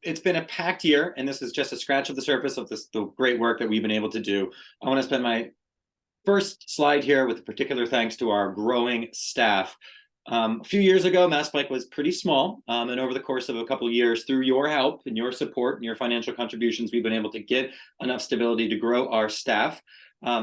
it's been a packed year, and this is just a scratch of the surface of the great work that we've been able to do. I want to spend my first slide here with a particular thanks to our growing staff. A few years ago, MassBike was pretty small, and over the course of a couple of years, through your help and your support and your financial contributions, we've been able to get enough stability to grow our staff.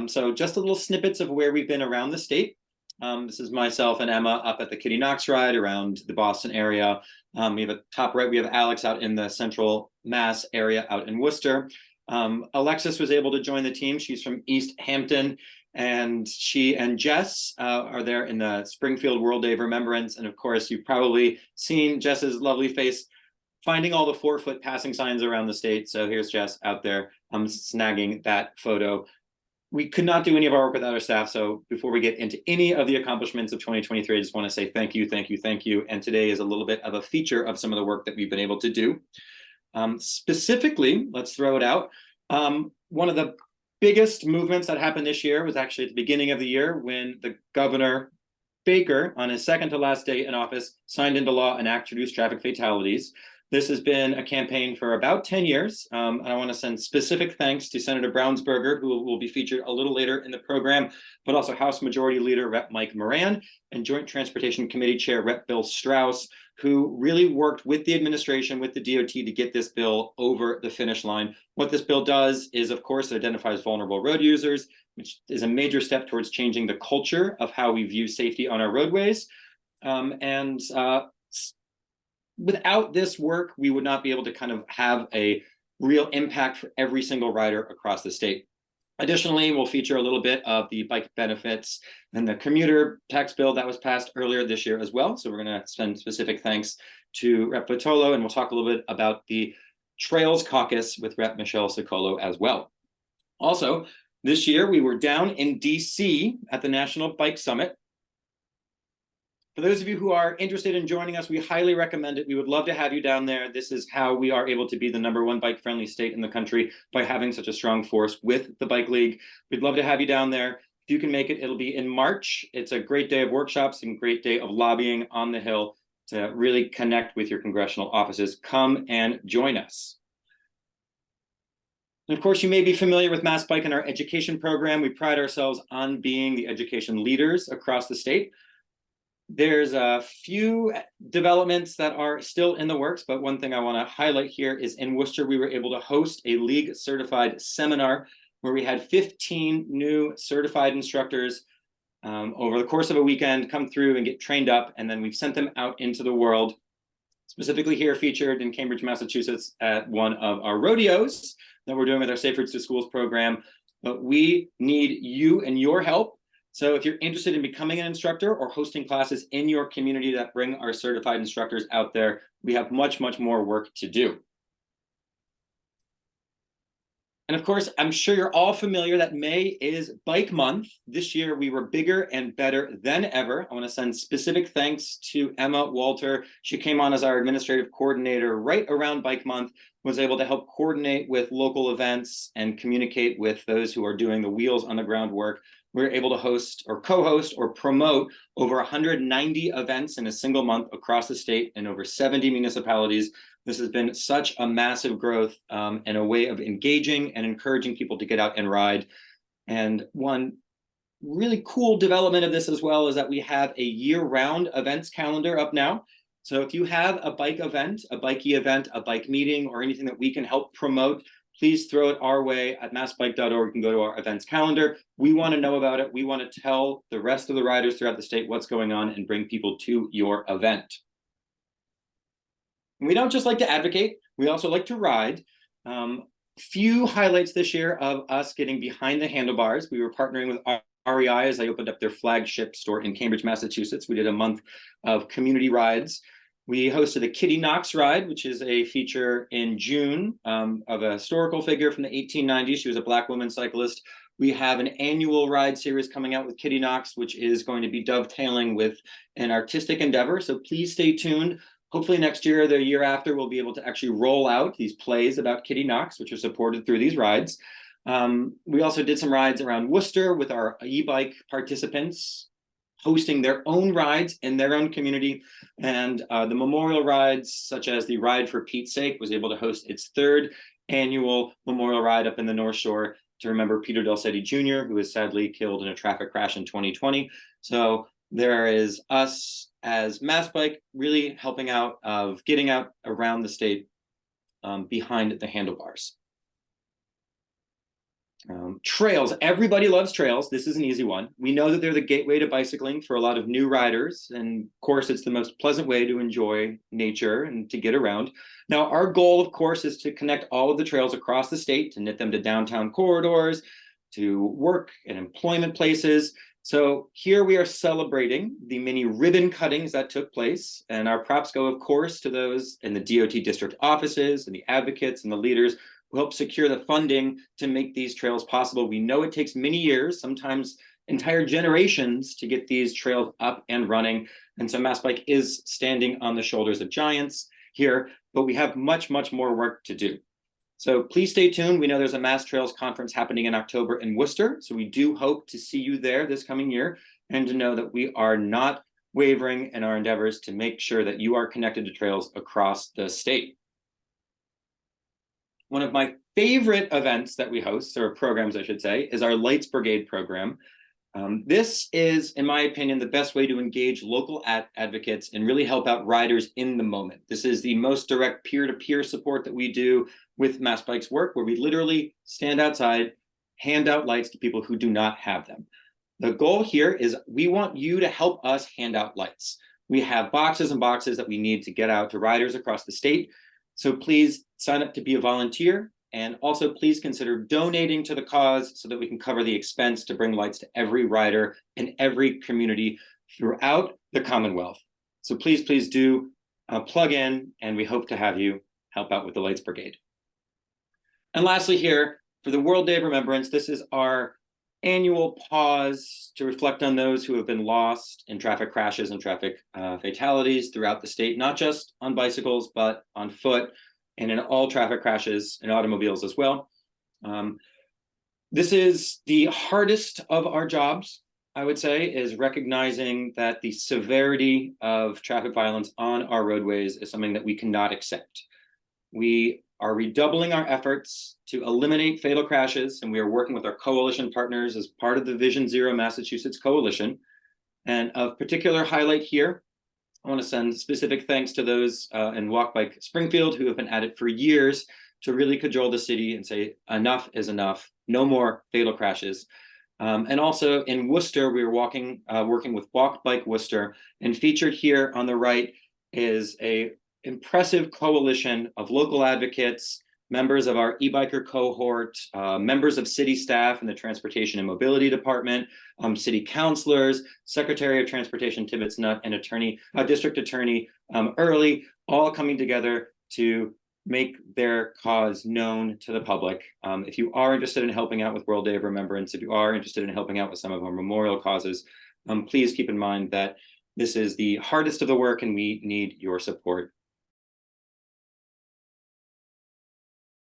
So just a little snippets of where we've been around the state. This is myself and Emma up at the Kitty Knox ride around the Boston area. We have a top right, we have Alex out in the central Mass area out in Worcester. Alexis was able to join the team. She's from East Hampton, and she and Jess are there in the Springfield World Day of Remembrance. And of course, you've probably seen Jess's lovely face finding all the 4-foot passing signs around the state. So here's Jess out there snagging that photo. We could not do any of our work without our staff. So before we get into any of the accomplishments of 2023, I just want to say thank you, thank you, thank you. And today is a little bit of a feature of some of the work that we've been able to do. Specifically, let's throw it out. One of the biggest movements that happened this year was actually at the beginning of the year when the Governor Baker, on his second to last day in office, signed into law an act to reduce traffic fatalities. This has been a campaign for about 10 years. And I want to send specific thanks to Senator Brownsberger, who will be featured a little later in the program, but also House Majority Leader Rep. Mike Moran and Joint Transportation Committee Chair Rep. Bill Strauss, who really worked with the administration, with the DOT to get this bill over the finish line. What this bill does is, of course, it identifies vulnerable road users, which is a major step towards changing the culture of how we view safety on our roadways. Without this work, we would not be able to kind of have a real impact for every single rider across the state. Additionally, we'll feature a little bit of the bike benefits and the commuter tax bill that was passed earlier this year as well. So we're going to send specific thanks to Rep. Patolo, and we'll talk a little bit about the Trails Caucus with Rep. Michelle Sicolo as well. Also, this year we were down in DC at the National Bike Summit. For those of you who are interested in joining us, we highly recommend it. We would love to have you down there. This is how we are able to be the #1 bike-friendly state in the country, by having such a strong force with the Bike League. We'd love to have you down there. If you can make it, it'll be in March. It's a great day of workshops and great day of lobbying on the Hill to really connect with your congressional offices. Come and join us. And of course, you may be familiar with MassBike and our education program. We pride ourselves on being the education leaders across the state. There's a few developments that are still in the works, but one thing I want to highlight here is in Worcester, we were able to host a league certified seminar where we had 15 new certified instructors over the course of a weekend come through and get trained up, and then we've sent them out into the world. Specifically here featured in Cambridge, Massachusetts at one of our rodeos that we're doing with our Safe Routes to Schools program. But we need you and your help. So if you're interested in becoming an instructor or hosting classes in your community that bring our certified instructors out there, we have much, much more work to do. And of course, I'm sure you're all familiar that May is Bike Month. This year, we were bigger and better than ever. I want to send specific thanks to Emma Walter. She came on as our administrative coordinator right around Bike Month, was able to help coordinate with local events and communicate with those who are doing the wheels on the ground work. We're able to host or co-host or promote over 190 events in a single month across the state in over 70 municipalities. This has been such a massive growth and a way of engaging and encouraging people to get out and ride. And one really cool development of this as well is that we have a year-round events calendar up now. So if you have a bike event, a bikey event, a bike meeting, or anything that we can help promote, please throw it our way at massbike.org. You can go to our events calendar. We want to know about it. We want to tell the rest of the riders throughout the state what's going on and bring people to your event. And we don't just like to advocate, we also like to ride. Few highlights this year of us getting behind the handlebars. We were partnering with REI as they opened up their flagship store in Cambridge, Massachusetts. We did a month of community rides. We hosted a Kitty Knox ride, which is a feature in June of a historical figure from the 1890s. She was a Black woman cyclist. We have an annual ride series coming out with Kitty Knox, which is going to be dovetailing with an artistic endeavor. So please stay tuned. Hopefully next year or the year after, we'll be able to actually roll out these plays about Kitty Knox, which are supported through these rides. We also did some rides around Worcester with our e-bike participants. hosting their own rides in their own community. And the memorial rides, such as the Ride for Pete's Sake, was able to host its third annual memorial ride up in the North Shore to remember Peter Delcetti Jr., who was sadly killed in a traffic crash in 2020. So there is us as MassBike really helping out of getting out around the state behind the handlebars. Trails. Everybody loves trails. This is an easy one. We know that they're the gateway to bicycling for a lot of new riders. And of course, it's the most pleasant way to enjoy nature and to get around. Now, our goal, of course, is to connect all of the trails across the state, to knit them to downtown corridors, to work and employment places. So here we are celebrating the many ribbon cuttings that took place. And our props go, of course, to those in the DOT district offices and the advocates and the leaders who help secure the funding to make these trails possible. We know it takes many years, sometimes entire generations, to get these trails up and running. And so MassBike is standing on the shoulders of giants here, but we have much, much more work to do. So please stay tuned. We know there's a Mass Trails conference happening in October in Worcester. So we do hope to see you there this coming year, and to know that we are not wavering in our endeavors to make sure that you are connected to trails across the state. One of my favorite events that we host, or programs I should say, is our Lights Brigade program. This is, in my opinion, the best way to engage local advocates and really help out riders in the moment. This is the most direct peer-to-peer support that we do with MassBike's work, where we literally stand outside, hand out lights to people who do not have them. The goal here is we want you to help us hand out lights. We have boxes and boxes that we need to get out to riders across the state. So please sign up to be a volunteer, and also please consider donating to the cause so that we can cover the expense to bring lights to every rider in every community throughout the Commonwealth. So please, please do plug in, and we hope to have you help out with the Lights Brigade. And lastly here, for the World Day of Remembrance, this is our annual pause to reflect on those who have been lost in traffic crashes and traffic fatalities throughout the state, not just on bicycles, but on foot and in all traffic crashes and automobiles as well. This is the hardest of our jobs, I would say, is recognizing that the severity of traffic violence on our roadways is something that we cannot accept. We are redoubling our efforts to eliminate fatal crashes, and we are working with our coalition partners as part of the Vision Zero Massachusetts Coalition. And of particular highlight here, I want to send specific thanks to those in Walk Bike Springfield who have been at it for years to really cajole the city and say enough is enough, no more fatal crashes. And also in Worcester, we were working with Walk Bike Worcester, and featured here on the right is a impressive coalition of local advocates, members of our e-biker cohort, members of city staff in the Transportation and Mobility Department, city councilors, Secretary of Transportation Tibbetts Nutt, and District Attorney Early, all coming together to make their cause known to the public. If you are interested in helping out with World Day of Remembrance, if you are interested in helping out with some of our memorial causes, please keep in mind that this is the hardest of the work and we need your support